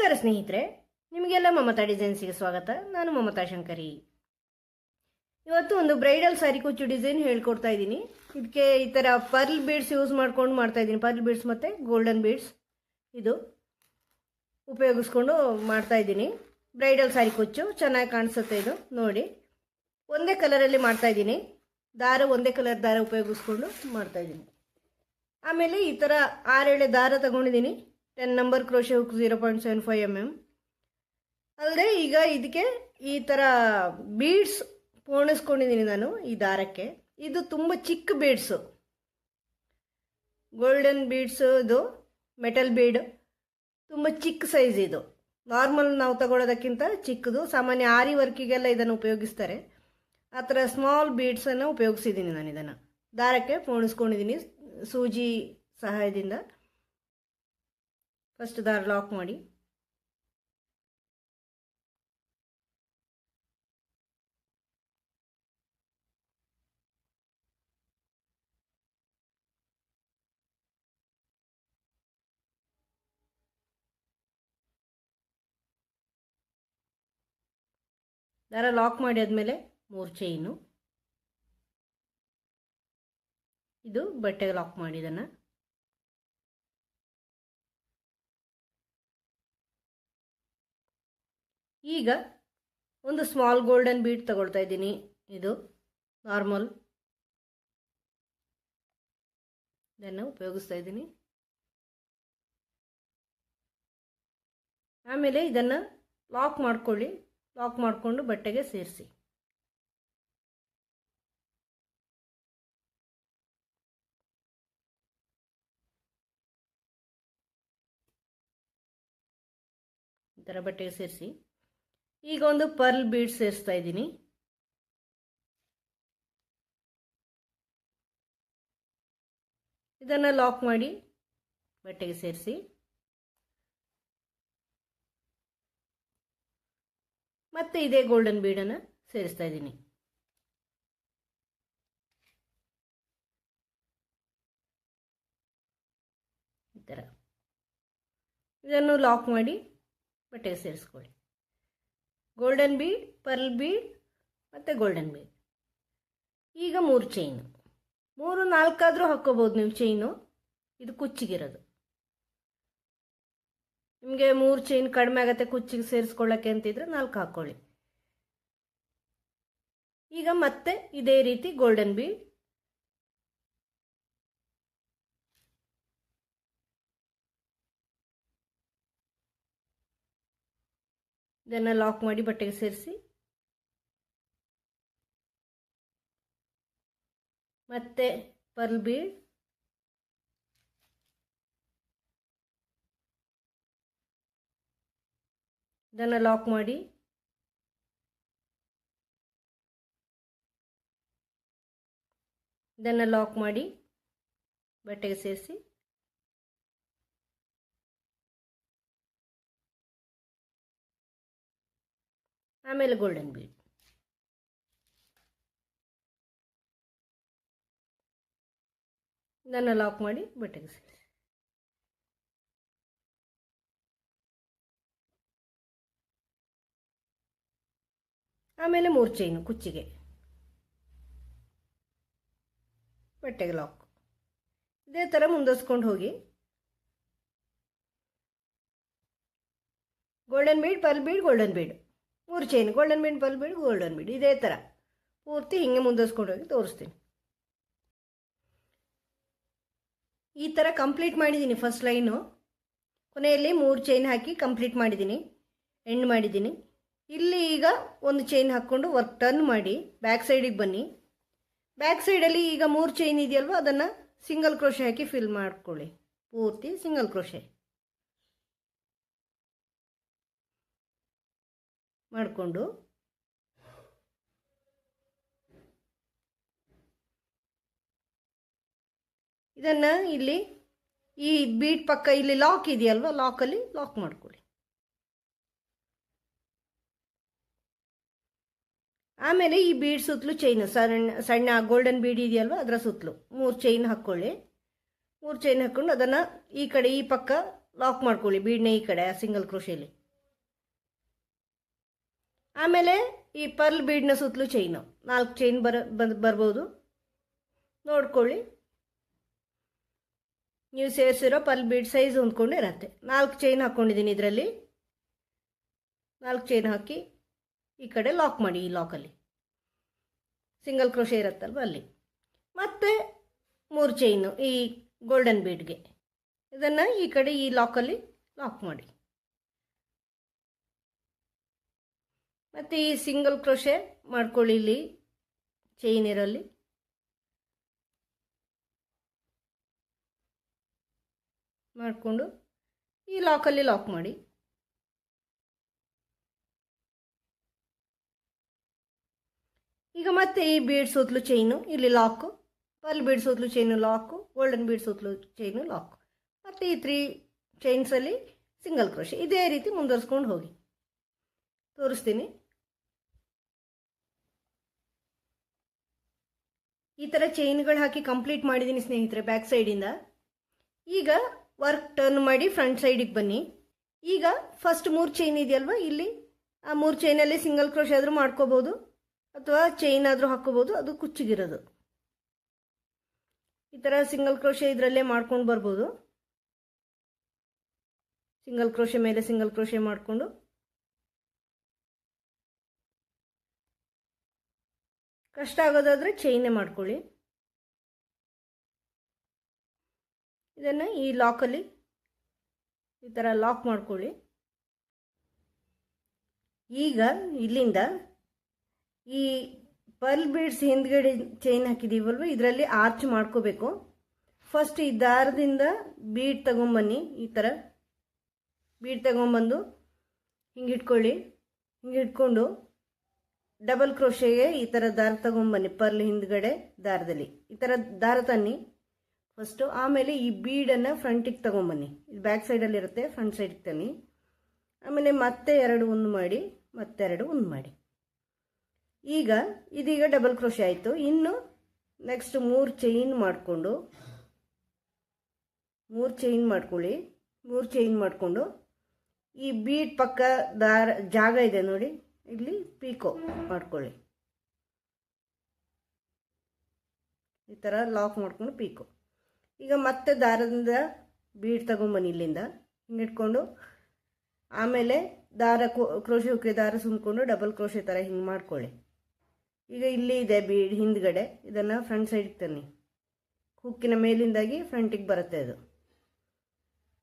ನಮಸ್ಕಾರ ಸ್ನೇಹಿತರೆ, ನಿಮಗೆಲ್ಲ ಮಮತಾ ಡಿಸೈನ್ಸ್ಗೆ ಸ್ವಾಗತ. ನಾನು ಮಮತಾ ಶಂಕರಿ. ಇವತ್ತು ಒಂದು ಬ್ರೈಡಲ್ ಸ್ಯಾರಿ ಕುಚ್ಚು ಡಿಸೈನ್ ಹೇಳ್ಕೊಡ್ತಾ ಇದ್ದೀನಿ. ಇದಕ್ಕೆ ಈ ಥರ ಪರ್ಲ್ ಬೀಡ್ಸ್ ಯೂಸ್ ಮಾಡ್ಕೊಂಡು ಮಾಡ್ತಾ ಇದ್ದೀನಿ. ಪರ್ಲ್ ಬೀಡ್ಸ್ ಮತ್ತು ಗೋಲ್ಡನ್ ಬೀಡ್ಸ್ ಇದು ಉಪಯೋಗಿಸ್ಕೊಂಡು ಮಾಡ್ತಾ ಇದ್ದೀನಿ. ಬ್ರೈಡಲ್ ಸ್ಯಾರಿ ಕುಚ್ಚು ಚೆನ್ನಾಗಿ ಕಾಣಿಸುತ್ತೆ. ಇದು ನೋಡಿ, ಒಂದೇ ಕಲರಲ್ಲಿ ಮಾಡ್ತಾ ಇದ್ದೀನಿ. ದಾರ ಒಂದೇ ಕಲರ್ ದಾರ ಉಪಯೋಗಿಸ್ಕೊಂಡು ಮಾಡ್ತಾ ಇದ್ದೀನಿ. ಆಮೇಲೆ ಈ ಥರ 6-7 ದಾರ ತಗೊಂಡಿದ್ದೀನಿ. 10 ನಂಬರ್ ಕ್ರೋಶೆ ಹುಕ್ 0.75 mm. ಅಲ್ಲದೆ ಈಗ ಇದಕ್ಕೆ ಈ ಥರ ಬೀಡ್ಸ್ ಪೋಣಿಸ್ಕೊಂಡಿದ್ದೀನಿ ನಾನು ಈ ದಾರಕ್ಕೆ. ಇದು ತುಂಬ ಚಿಕ್ಕ ಬೀಡ್ಸು, ಗೋಲ್ಡನ್ ಬೀಡ್ಸು. ಇದು ಮೆಟಲ್ ಬೀಡ್, ತುಂಬ ಚಿಕ್ಕ ಸೈಜ್. ಇದು ನಾರ್ಮಲ್ ನಾವು ತಗೊಳ್ಳೋದಕ್ಕಿಂತ ಚಿಕ್ಕದು. ಸಾಮಾನ್ಯ ಆರಿ ವರ್ಕಿಗೆಲ್ಲ ಇದನ್ನು ಉಪಯೋಗಿಸ್ತಾರೆ. ಆ ಥರ ಸ್ಮಾಲ್ ಬೀಡ್ಸನ್ನು ಉಪಯೋಗಿಸಿದ್ದೀನಿ ನಾನು. ಇದನ್ನು ದಾರಕ್ಕೆ ಪೋಣಿಸ್ಕೊಂಡಿದ್ದೀನಿ ಸೂಜಿ ಸಹಾಯದಿಂದ. ಫಸ್ಟ್ ದಾರ ಲಾಕ್ ಮಾಡಿ ಆದಮೇಲೆ 3 ಚೈನು. ಇದು ಬಟ್ಟೆಗೆ ಲಾಕ್ ಮಾಡಿ ಇದನ್ನು. ಈಗ ಒಂದು ಸ್ಮಾಲ್ ಗೋಲ್ಡನ್ ಬೀಡ್ ತಗೊಳ್ತಾ ಇದ್ದೀನಿ. ಇದು ನಾರ್ಮಲ್, ಇದನ್ನು ಉಪಯೋಗಿಸ್ತಾ ಇದ್ದೀನಿ. ಆಮೇಲೆ ಇದನ್ನು ಲಾಕ್ ಮಾಡ್ಕೊಳ್ಳಿ. ಲಾಕ್ ಮಾಡಿಕೊಂಡು ಬಟ್ಟೆಗೆ ಸೇರಿಸಿ. ಈ ಥರ ಬಟ್ಟೆಗೆ ಸೇರಿಸಿ. ಈಗ ಒಂದು ಪರ್ಲ್ ಬೀಡ್ ಸೇರಿಸ್ತಾ ಇದ್ದೀನಿ. ಇದನ್ನು ಲಾಕ್ ಮಾಡಿ ಬಟ್ಟೆಗೆ ಸೇರಿಸಿ. ಮತ್ತೆ ಇದೇ ಗೋಲ್ಡನ್ ಬೀಡನ್ನು ಸೇರಿಸ್ತಾ ಇದ್ದೀನಿ. ಈ ಥರ ಇದನ್ನು ಲಾಕ್ ಮಾಡಿ ಬಟ್ಟೆಗೆ ಸೇರಿಸ್ಕೊಳ್ಳಿ. ಗೋಲ್ಡನ್ ಬೀಡ್, ಪರ್ಲ್ ಬೀಡ್ ಮತ್ತು ಗೋಲ್ಡನ್ ಬೀಡ್. ಈಗ 3 ಚೈನು. 3-4 ಆದರೂ ಹಾಕ್ಕೋಬೋದು ನೀವು ಚೈನು. ಇದು ಕುಚ್ಚಿಗಿರೋದು. ನಿಮಗೆ 3 ಚೈನ್ ಕಡಿಮೆ ಆಗುತ್ತೆ ಕುಚ್ಚಿಗೆ ಸೇರಿಸ್ಕೊಳ್ಳೋಕ್ಕೆ ಅಂತಿದ್ರೆ 4 ಹಾಕ್ಕೊಳ್ಳಿ. ಈಗ ಮತ್ತೆ ಇದೇ ರೀತಿ ಗೋಲ್ಡನ್ ಬೀಡ್, ಇದನ್ನು ಲಾಕ್ ಮಾಡಿ ಬಟ್ಟೆಗೆ ಸೇರಿಸಿ. ಮತ್ತೆ ಪರ್ಲ್ ಬೀಡ್, ಇದನ್ನು ಲಾಕ್ ಮಾಡಿ ಬಟ್ಟೆಗೆ ಸೇರಿಸಿ. ಆಮೇಲೆ ಗೋಲ್ಡನ್ ಬೀಡ್, ಇದನ್ನು ಲಾಕ್ ಮಾಡಿ ಬಟ್ಟೆಗೆ ಸೇರಿಸಿ. ಆಮೇಲೆ 3 ಚೈನು ಕುಚ್ಚಿಗೆ, ಬಟ್ಟೆಗೆ ಲಾಕ್. ಇದೇ ಥರ ಮುಂದುವರಿಸ್ಕೊಂಡು ಹೋಗಿ. Golden bead, pearl bead, golden bead, 3 chain, golden bead, pearl bead, golden bead. ಇದೇ ಥರ ಪೂರ್ತಿ ಹಿಂಗೆ ಮುಂದುವರಿಸ್ಕೊಂಡು ಹೋಗಿ ತೋರಿಸ್ತೀನಿ. ಈ ಥರ ಕಂಪ್ಲೀಟ್ ಮಾಡಿದ್ದೀನಿ. ಫಸ್ಟ್ ಲೈನು ಕೊನೆಯಲ್ಲಿ 3 ಚೈನ್ ಹಾಕಿ ಕಂಪ್ಲೀಟ್ ಮಾಡಿದ್ದೀನಿ, ಎಂಡ್ ಮಾಡಿದ್ದೀನಿ. ಇಲ್ಲಿ ಈಗ ಒಂದು ಚೈನ್ ಹಾಕ್ಕೊಂಡು ವರ್ಕ್ ಟರ್ನ್ ಮಾಡಿ ಬ್ಯಾಕ್ ಸೈಡಿಗೆ ಬನ್ನಿ. ಬ್ಯಾಕ್ ಸೈಡಲ್ಲಿ ಈಗ 3 ಚೈನ್ ಇದೆಯಲ್ವ, ಅದನ್ನು ಸಿಂಗಲ್ ಕ್ರೋಶೆ ಹಾಕಿ ಫಿಲ್ ಮಾಡ್ಕೊಳ್ಳಿ. ಪೂರ್ತಿ ಸಿಂಗಲ್ ಕ್ರೋಶೆ ಮಾಡಿಕೊಂಡು ಇದನ್ನು ಇಲ್ಲಿ ಈ ಬೀಡ್ ಪಕ್ಕ ಇಲ್ಲಿ ಲಾಕ್ ಇದೆಯಲ್ವ, ಲಾಕಲ್ಲಿ ಲಾಕ್ ಮಾಡ್ಕೊಳ್ಳಿ. ಆಮೇಲೆ ಈ ಬೀಡ್ ಸುತ್ತಲೂ ಚೈನ್ ಸಣ್ಣ ಗೋಲ್ಡನ್ ಬೀಡ್ ಇದೆಯಲ್ವ ಅದರ ಸುತ್ತಲೂ 3 ಚೈನ್ ಹಾಕ್ಕೊಳ್ಳಿ. 3 ಚೈನ್ ಹಾಕ್ಕೊಂಡು ಅದನ್ನು ಈ ಕಡೆ ಈ ಪಕ್ಕ ಲಾಕ್ ಮಾಡ್ಕೊಳ್ಳಿ ಬೀಡ್ನ ಈ ಕಡೆ ಸಿಂಗಲ್ ಕ್ರೋಶೆಯಲ್ಲಿ. ಆಮೇಲೆ ಈ ಪರ್ಲ್ ಬೀಡ್ನ ಸುತ್ತಲೂ ಚೈನು 4 ಚೈನ್ ಬರ್ಬೋದು ನೋಡ್ಕೊಳ್ಳಿ. ನೀವು ಸೇರಿಸಿರೋ ಪರ್ಲ್ ಬೀಡ್ ಸೈಜ್ ಹೊಂದ್ಕೊಂಡು ಇರತ್ತೆ. 4 ಚೈನ್ ಹಾಕ್ಕೊಂಡಿದ್ದೀನಿ. ಇದರಲ್ಲಿ 4 ಚೈನ್ ಹಾಕಿ ಈ ಕಡೆ ಲಾಕ್ ಮಾಡಿ. ಈ ಲಾಕಲ್ಲಿ ಸಿಂಗಲ್ ಕ್ರೋಶೆ ಇರುತ್ತಲ್ವ ಅಲ್ಲಿ. ಮತ್ತೆ 3 ಚೈನು ಈ ಗೋಲ್ಡನ್ ಬೀಡ್ಗೆ. ಇದನ್ನು ಈ ಕಡೆ ಈ ಲಾಕಲ್ಲಿ ಲಾಕ್ ಮಾಡಿ. ಮತ್ತು ಈ ಸಿಂಗಲ್ ಕ್ರೋಶೆ ಮಾಡ್ಕೊಳ್ಳಿ ಇಲ್ಲಿ ಚೈನ್ ಇರಲ್ಲಿ. ಮಾಡಿಕೊಂಡು ಈ ಲಾಕಲ್ಲಿ ಲಾಕ್ ಮಾಡಿ. ಈಗ ಮತ್ತೆ ಈ ಬೀಡ್ ಸುತ್ತಲೂ ಚೈನು ಇಲ್ಲಿ ಲಾಕು, ಪರ್ಲ್ ಬೀಡ್ ಸುತ್ತಲೂ ಚೈನು ಲಾಕು, ಗೋಲ್ಡನ್ ಬೀಡ್ ಸುತ್ತಲೂ ಚೈನು ಲಾಕು, ಮತ್ತು ಈ 3 ಚೈನ್ಸಲ್ಲಿ ಸಿಂಗಲ್ ಕ್ರೋಶೆ. ಇದೇ ರೀತಿ ಮುಂದುವರಿಸ್ಕೊಂಡು ಹೋಗಿ ತೋರಿಸ್ತೀನಿ. ಈ ಥರ ಚೈನ್ಗಳು ಹಾಕಿ ಕಂಪ್ಲೀಟ್ ಮಾಡಿದ್ದೀನಿ ಸ್ನೇಹಿತರೆ ಬ್ಯಾಕ್ ಸೈಡಿಂದ. ಈಗ ವರ್ಕ್ ಟರ್ನ್ ಮಾಡಿ ಫ್ರಂಟ್ ಸೈಡಿಗೆ ಬನ್ನಿ. ಈಗ ಫಸ್ಟ್ 3 ಚೈನ್ ಇದೆಯಲ್ವ, ಇಲ್ಲಿ ಆ 3 ಚೈನಲ್ಲಿ ಸಿಂಗಲ್ ಕ್ರೋಶೆ ಆದರೂ ಮಾಡ್ಕೋಬೋದು ಅಥವಾ ಚೈನ್ ಆದರೂ ಹಾಕ್ಕೋಬೋದು, ಅದು ಕುಚ್ಚಿಗಿರೋದು. ಈ ಥರ ಸಿಂಗಲ್ ಕ್ರೋಶೆ ಇದರಲ್ಲೇ ಮಾಡ್ಕೊಂಡು ಬರ್ಬೋದು. ಸಿಂಗಲ್ ಕ್ರೋಶೆ ಮೇಲೆ ಸಿಂಗಲ್ ಕ್ರೋಶೆ ಮಾಡಿಕೊಂಡು ಕಷ್ಟ ಆಗೋದಾದರೆ ಚೈನೇ ಮಾಡ್ಕೊಳ್ಳಿ. ಇದನ್ನು ಈ ಲಾಕಲ್ಲಿ ಈ ಥರ ಲಾಕ್ ಮಾಡ್ಕೊಳ್ಳಿ. ಈಗ ಇಲ್ಲಿಂದ ಈ ಪರ್ಲ್ ಬೀಡ್ಸ್ ಹಿಂದ್ಗಡೆ ಚೈನ್ ಹಾಕಿದ್ದೀವಲ್ವ, ಇದರಲ್ಲಿ ಆರ್ಚ್ ಮಾಡ್ಕೋಬೇಕು. ಫಸ್ಟ್ ಈ ದಾರದಿಂದ ಬೀಡ್ ತಗೊಂಬನ್ನಿ. ಈ ಥರ ಬೀಡ್ ತಗೊಂಬಂದು ಹಿಂಗೆ ಇಟ್ಕೊಳ್ಳಿ. ಹಿಂಗೆ ಇಟ್ಕೊಂಡು ಡಬಲ್ ಕ್ರೋಶೆಗೆ ಈ ಥರ ದಾರ ತಗೊಂಬನ್ನಿ. ಪರ್ಲ್ ಹಿಂದ್ಗಡೆ ದಾರದಲ್ಲಿ ಈ ಥರ ದಾರ ತನ್ನಿ ಫಸ್ಟು. ಆಮೇಲೆ ಈ ಬೀಡನ್ನು ಫ್ರಂಟಿಗೆ ತಗೊಂಬನ್ನಿ. ಇದು ಬ್ಯಾಕ್ ಸೈಡಲ್ಲಿರುತ್ತೆ, ಫ್ರಂಟ್ ಸೈಡಿಗೆ ತನ್ನಿ. ಆಮೇಲೆ ಮತ್ತೆ 2 ಉಂದು ಮಾಡಿ, ಮತ್ತೆ 2 ಉಂದು ಮಾಡಿ. ಇದೀಗ ಡಬಲ್ ಕ್ರೋಶೆ ಆಯಿತು. ಇನ್ನು ನೆಕ್ಸ್ಟ್ 3 ಚೈನ್ ಮಾಡಿಕೊಂಡು 3 ಚೈನ್ ಮಾಡ್ಕೊಳ್ಳಿ. 3 ಚೈನ್ ಮಾಡಿಕೊಂಡು ಈ ಬೀಡ್ ಪಕ್ಕ ಜಾಗ ಇದೆ ನೋಡಿ, ಇಲ್ಲಿ ಪೀಕೋ ಮಾಡ್ಕೊಳ್ಳಿ. ಈ ಥರ ಲಾಕ್ ಮಾಡ್ಕೊಂಡು ಪೀಕೋ. ಈಗ ಮತ್ತೆ ದಾರದಿಂದ ಬೀಡ್ ತಗೊಂಬನ್ನಿ ಇಲ್ಲಿಂದ ಹಿಂಗೆ ಇಟ್ಕೊಂಡು. ಆಮೇಲೆ ದಾರ ಕ್ರೋಶೆ ಹುಕ್ಕೆ ದಾರ ಸುಮ್ಕೊಂಡು ಡಬಲ್ ಕ್ರೋಶೆ ಥರ ಹಿಂಗೆ ಮಾಡ್ಕೊಳ್ಳಿ. ಈಗ ಇಲ್ಲಿ ಇದೆ ಬೀಡ್ ಹಿಂದ್ಗಡೆ, ಇದನ್ನು ಫ್ರಂಟ್ ಸೈಡ್ಗೆ ತನ್ನಿ. ಹುಕ್ಕಿನ ಮೇಲಿಂದಾಗಿ ಫ್ರಂಟಿಗೆ ಬರುತ್ತೆ ಅದು.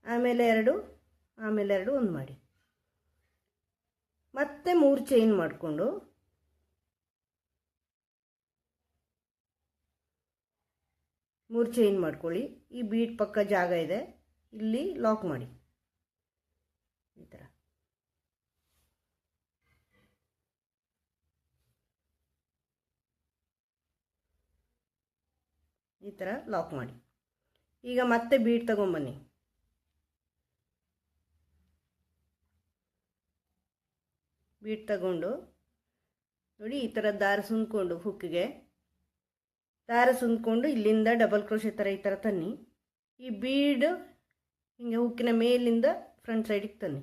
ಆಮೇಲೆ 2 ಒಂದು ಮಾಡಿ. ಮತ್ತೆ 3 ಚೈನ್ ಮಾಡಿಕೊಂಡು ಮೂರು ಚೈನ್ ಮಾಡ್ಕೊಳ್ಳಿ. ಈ ಬೀಡ್ ಪಕ್ಕ ಜಾಗ ಇದೆ, ಇಲ್ಲಿ ಲಾಕ್ ಮಾಡಿ ಈ ಥರ. ಈ ಥರ ಲಾಕ್ ಮಾಡಿ. ಈಗ ಮತ್ತೆ ಬೀಡ್ ತಗೊಂಬನ್ನಿ. ಬೀಡ್ ತಗೊಂಡು ನೋಡಿ ಈ ಥರ ದಾರ ಸುಂದ್ಕೊಂಡು ಹುಕ್ಕಿಗೆ ದಾರ ಸುಂದ್ಕೊಂಡು ಇಲ್ಲಿಂದ ಡಬಲ್ ಕ್ರೋಶೆ ಥರ ಈ ಥರ ತನ್ನಿ. ಈ ಬೀಡ್ ಹಿಂಗೆ ಹುಕ್ಕಿನ ಮೇಲಿಂದ ಫ್ರಂಟ್ ಸೈಡಿಗೆ ತನ್ನಿ.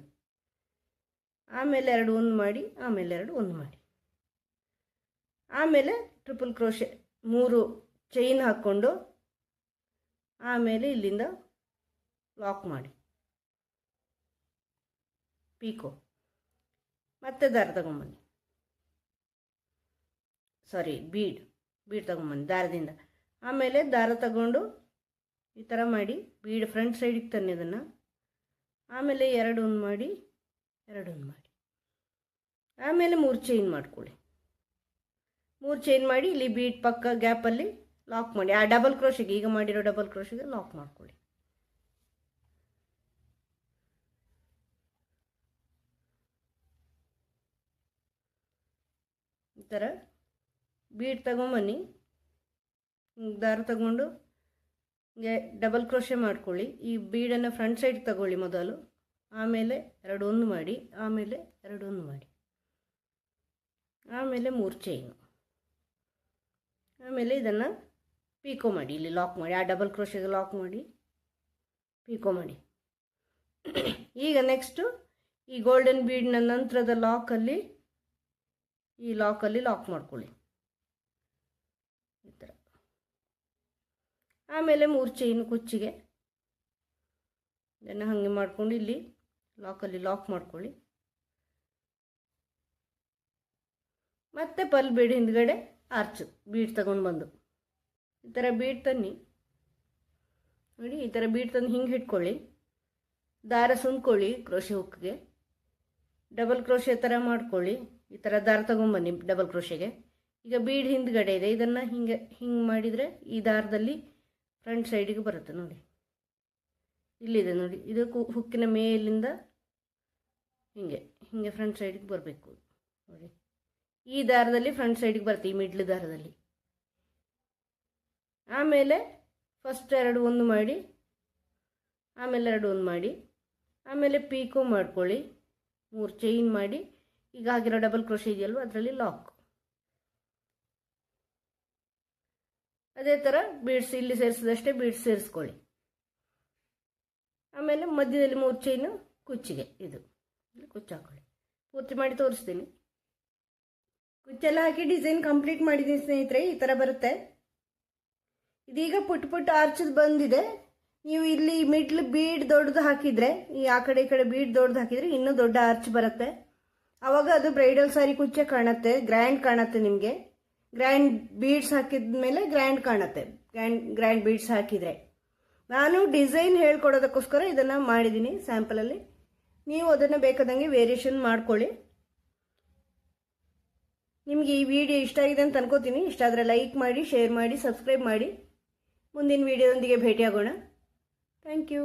ಆಮೇಲೆ 2 ಒಂದು ಮಾಡಿ, ಆಮೇಲೆ 2 ಒಂದು ಮಾಡಿ. ಆಮೇಲೆ ಟ್ರಿಪಲ್ ಕ್ರೋಶೆ 3 ಚೈನ್ ಹಾಕ್ಕೊಂಡು ಆಮೇಲೆ ಇಲ್ಲಿಂದ ಲಾಕ್ ಮಾಡಿ ಪೀಕೋ. ಮತ್ತೆ ದಾರ ತಗೊಂಬನ್ನಿ, ಬೀಡ್ ತಗೊಂಬನ್ನಿ ದಾರದಿಂದ. ಆಮೇಲೆ ದಾರ ತಗೊಂಡು ಈ ಥರ ಮಾಡಿ ಬೀಡ್ ಫ್ರಂಟ್ ಸೈಡಿಗೆ ತನ್ನಿ ಅದನ್ನು. ಆಮೇಲೆ 2 ಒಂದು ಮಾಡಿ, 2 ಒಂದು ಮಾಡಿ. ಆಮೇಲೆ 3 ಚೈನ್ ಮಾಡ್ಕೊಳ್ಳಿ. 3 ಚೈನ್ ಮಾಡಿ ಇಲ್ಲಿ ಬೀಡ್ ಪಕ್ಕ ಗ್ಯಾಪಲ್ಲಿ ಲಾಕ್ ಮಾಡಿ. ಆ ಡಬಲ್ ಕ್ರೋಶೆಗೆ ಈಗ ಮಾಡಿರೋ ಡಬಲ್ ಕ್ರೋಶೆಗೆ ಲಾಕ್ ಮಾಡ್ಕೊಳ್ಳಿ. ಈ ಥರ ಬೀಡ್ ತಗೊಂಬನ್ನಿ, ದಾರ ತಗೊಂಡು ಡಬಲ್ ಕ್ರೋಶೆ ಮಾಡ್ಕೊಳ್ಳಿ. ಈ ಬೀಡನ್ನು ಫ್ರಂಟ್ ಸೈಡ್ ತಗೊಳ್ಳಿ ಮೊದಲು, ಆಮೇಲೆ 2 ಒಂದು ಮಾಡಿ, ಆಮೇಲೆ 2 ಒಂದು ಮಾಡಿ, ಆಮೇಲೆ 3 ಚೈನು. ಆಮೇಲೆ ಇದನ್ನು ಪೀಕೋ ಮಾಡಿ, ಇಲ್ಲಿ ಲಾಕ್ ಮಾಡಿ. ಆ ಡಬಲ್ ಕ್ರೋಶೆಗೆ ಲಾಕ್ ಮಾಡಿ ಪೀಕೋ ಮಾಡಿ. ಈಗ ನೆಕ್ಸ್ಟು ಈ ಗೋಲ್ಡನ್ ಬೀಡ್ನ ನಂತರದ ಲಾಕಲ್ಲಿ ಲಾಕ್ ಮಾಡ್ಕೊಳ್ಳಿ ಈ ಥರ. ಆಮೇಲೆ 3 ಚೈನ್ ಕುಚ್ಚಿಗೆ ಇದನ್ನು ಹಾಗೆ ಮಾಡ್ಕೊಂಡು ಇಲ್ಲಿ ಲಾಕಲ್ಲಿ ಲಾಕ್ ಮಾಡ್ಕೊಳ್ಳಿ. ಮತ್ತೆ ಪರ್ಲ್ ಬೀಡ್ ಹಿಂದ್ಗಡೆ ಆರ್ಚ್ ಬೀಡ್ ತಗೊಂಡು ಬಂದು ಈ ಥರ ಬೀಡ್ ತನ್ನಿ ನೋಡಿ. ಈ ಥರ ಬೀಡ್ ತಂದು ಹಿಂಗೆ ಇಟ್ಕೊಳ್ಳಿ. ದಾರ ಸುಂದ್ಕೊಳ್ಳಿ ಕ್ರೋಶೆ ಹುಕ್ಗೆ, ಡಬಲ್ ಕ್ರೋಶೆ ಥರ ಮಾಡ್ಕೊಳ್ಳಿ. ಈ ಥರ ದಾರ ತಗೊಂಬನ್ನಿ ಡಬಲ್ ಕ್ರೋಶೆಗೆ. ಈಗ ಬೀಡ್ ಹಿಂದ್ಗಡೆ ಇದೆ, ಇದನ್ನು ಹಿಂಗೆ ಮಾಡಿದರೆ ಈ ದಾರದಲ್ಲಿ ಫ್ರಂಟ್ ಸೈಡಿಗೆ ಬರುತ್ತೆ ನೋಡಿ. ಇಲ್ಲಿದೆ ನೋಡಿ, ಇದು ಹುಕ್ಕಿನ ಮೇಲಿಂದ ಹಿಂಗೆ ಫ್ರಂಟ್ ಸೈಡಿಗೆ ಬರಬೇಕು ನೋಡಿ. ಈ ದಾರದಲ್ಲಿ ಫ್ರಂಟ್ ಸೈಡಿಗೆ ಬರುತ್ತೆ, ಈ ಮಿಡ್ಲ್ ದಾರದಲ್ಲಿ. ಆಮೇಲೆ ಫಸ್ಟ್ 2 ಒಂದು ಮಾಡಿ, ಆಮೇಲೆ 2 ಒಂದು ಮಾಡಿ, ಆಮೇಲೆ ಪೀಕೋ ಮಾಡ್ಕೊಳ್ಳಿ. 3 ಚೈನ್ ಮಾಡಿ, ಈಗ ಆಗಿರೋ ಡಬಲ್ ಕ್ರೋಶೆ ಇದೆಯಲ್ವ ಅದರಲ್ಲಿ ಲಾಕ್. ಅದೇ ಥರ ಬೀಡ್ಸ್ ಇಲ್ಲಿ ಸೇರಿಸಿದಷ್ಟೇ ಬೀಡ್ಸ್ ಸೇರಿಸ್ಕೊಳ್ಳಿ. ಆಮೇಲೆ ಮಧ್ಯದಲ್ಲಿ 3 ಚೈನು ಕುಚ್ಚಿಗೆ ಇದು ಕುಚ್ಚು ಹಾಕೊಳ್ಳಿ. ಪೂರ್ತಿ ಮಾಡಿ ತೋರಿಸ್ತೀನಿ. ಕುಚ್ಚೆಲ್ಲ ಹಾಕಿ ಡಿಸೈನ್ ಕಂಪ್ಲೀಟ್ ಮಾಡಿದ್ದೀನಿ ಸ್ನೇಹಿತರೆ. ಈ ಥರ ಬರುತ್ತೆ. ಇದೀಗ ಪುಟ್ಟ ಆರ್ಚ್ ಬಂದಿದೆ. ನೀವು ಇಲ್ಲಿ ಮಿಡ್ಲ್ ಬೀಡ್ ದೊಡ್ಡದು ಹಾಕಿದರೆ, ಆ ಕಡೆ ಈ ಕಡೆ ಬೀಡ್ ದೊಡ್ಡದು ಹಾಕಿದರೆ ಇನ್ನೂ ದೊಡ್ಡ ಆರ್ಚ್ ಬರುತ್ತೆ. ಆವಾಗ ಅದು ಬ್ರೈಡಲ್ ಸಾರಿ ಕುಚ್ಚೆ ಕಾಣುತ್ತೆ, ಗ್ರ್ಯಾಂಡ್ ಕಾಣುತ್ತೆ. ನಿಮಗೆ ಗ್ರ್ಯಾಂಡ್ ಬೀಡ್ಸ್ ಹಾಕಿದ ಮೇಲೆ ಗ್ರ್ಯಾಂಡ್ ಕಾಣುತ್ತೆ, ಗ್ರ್ಯಾಂಡ್ ಬೀಡ್ಸ್ ಹಾಕಿದರೆ. ನಾನು ಡಿಸೈನ್ ಹೇಳ್ಕೊಡೋದಕ್ಕೋಸ್ಕರ ಇದನ್ನು ಮಾಡಿದ್ದೀನಿ ಸ್ಯಾಂಪಲಲ್ಲಿ. ನೀವು ಅದನ್ನು ಬೇಕಾದಂಗೆ ವೇರಿಯೇಷನ್ ಮಾಡ್ಕೊಳ್ಳಿ. ನಿಮಗೆ ಈ ವಿಡಿಯೋ ಇಷ್ಟ ಆಗಿದೆ ಅಂತ ಅನ್ಕೋತೀನಿ. ಇಷ್ಟ ಆದರೆ ಲೈಕ್ ಮಾಡಿ, ಶೇರ್ ಮಾಡಿ, ಸಬ್ಸ್ಕ್ರೈಬ್ ಮಾಡಿ. ಮುಂದಿನ ವಿಡಿಯೋದೊಂದಿಗೆ ಭೇಟಿಯಾಗೋಣ. Thank you.